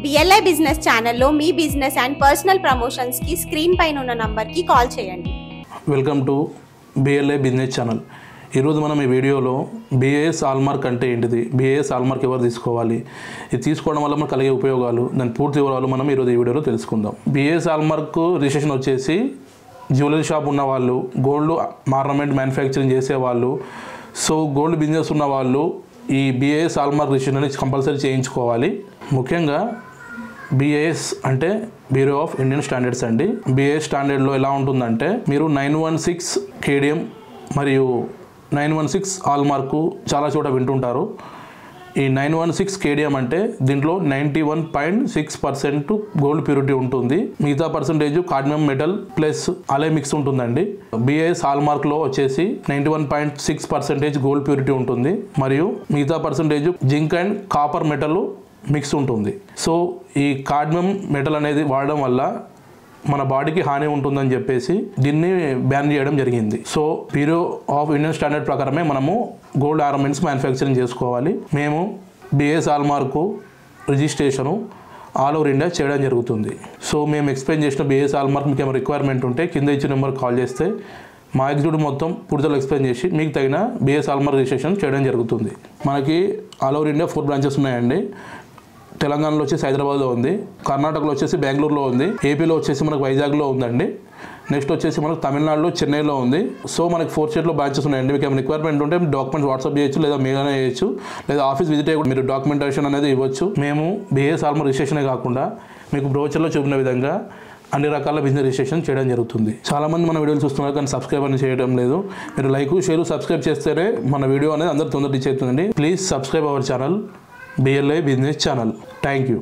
BLI business ఛానల్లో మీ business and personal promotions కి screen పైన ఉన్న నంబర్ కి కాల్ చేయండి. Welcome to BLI business channel. ఈరోజు మనం ఈ వీడియోలో BIS హాల్మార్క్ అంటే ఏంటిది, BIS హాల్మార్క్ ఎవరు తీసుకోవాలి, ఇది తీసుకోవడం వల్ల మనకు కలిగే ఉపయోగాలు, దాని పూర్తి వివరాలు మనం ఈరోజు ఈ వీడియోలో తెలుసుకుందాం. BIS హాల్మార్క్ రిజిస్ట్రేషన్ వచ్చేసి జ్యువెలరీ షాప్ ఉన్న వాళ్ళు, గోల్డ్ ఆర్నమెంట్ మ్యానుఫ్యాక్చరింగ్ చేసేవాళ్ళు, సో గోల్డ్ బిజినెస్ ఉన్న వాళ్ళు ఈ BIS హాల్మార్క్ రిజిస్ట్రేషన్ అనేది కంపల్సరీ చేయించుకోవాలి. ముఖ్యంగా BIS అంటే బ్యూరో ఆఫ్ ఇండియన్ స్టాండర్డ్స్ అండి. BIS స్టాండర్డ్లో ఎలా ఉంటుందంటే మీరు 916 KDM మరియు 916 హాల్మార్కు చాలా చోట వింటుంటారు. ఈ 916 KDM అంటే దీంట్లో 91.6% గోల్డ్ ప్యూరిటీ ఉంటుంది, మిగతా పర్సంటేజ్ కాడ్మియం మెటల్ ప్లస్ అలై మిక్స్ ఉంటుందండి. BIS హాల్మార్క్లో వచ్చేసి 91.6% గోల్డ్ ప్యూరిటీ ఉంటుంది మరియు మిగతా percentage zinc and copper metal mix ఉంటుంది. సో ఈ కాడ్మియం మెటల్ అనేది వాడడం వల్ల మన బాడీకి హాని ఉంటుందని చెప్పేసి దీన్ని బ్యాన్ చేయడం జరిగింది. So bureau of Indian standard ప్రకారమే మనము గోల్డ్ ఆర్నమెంట్స్ మ్యానుఫ్యాక్చరింగ్ చేసుకోవాలి. మేము BIS hallmark registration all over India చేయడం జరుగుతుంది. సో మేము ఎక్స్ప్లెయిన్ చేసిన BIS హాల్మార్క్ మీకు ఏమైనా రిక్వైర్మెంట్ ఉంటే కింద ఇచ్చిన నెంబర్కి కాల్ చేస్తే మా ఎగ్జిక్యూటివ్ మొత్తం పూర్తిగా ఎక్స్ప్లెయిన్ చేసి మీకు తగిన BIS హాల్మార్క్ రిజిస్ట్రేషన్ చేయడం జరుగుతుంది. మనకి ఆల్ ఓవర్ ఇండియా 4 బ్రాంచెస్ ఉన్నాయండి. తెలంగాణలో వచ్చేసి హైదరాబాద్లో ఉంది, కర్ణాటకలో వచ్చేసి బెంగళూరులో ఉంది, ఏపీలో వచ్చేసి మనకు వైజాగ్లో ఉందండి, నెక్స్ట్ వచ్చేసి మనకు తమిళనాడులో చెన్నైలో ఉంది. సో మనకి 4 స్టేట్లో బ్రాంచెస్ ఉన్నాయండి. మీకు ఏమైనా రిక్వైర్మెంట్ ఉంటే డాక్యుమెంట్స్ వాట్సాప్ చేయొచ్చు, లేదా మీగానే చేయొచ్చు, లేదా ఆఫీస్ విజిట్ అయ్యి మీరు డాక్యుమెంటేషన్ అనేది ఇవ్వచ్చు. మేము BIS హాల్మార్క్ రిజిస్ట్రేషనే కాకుండా మీకు బ్రోచర్లో చూపిన విధంగా అన్ని రకాల బిజినెస్ రిజిస్ట్రేషన్ చేయడం జరుగుతుంది. చాలామంది మన వీడియోలు చూస్తున్నారు కానీ సబ్స్క్రైబ్ అని చేయడం లేదు. మీరు లైక్ షేర్ సబ్స్క్రైబ్ చేస్తేనే మన వీడియో అనేది అందరూ తొందరగా రీచ్ అవుతుందండి. Please subscribe our channel BLI business channel. Thank you.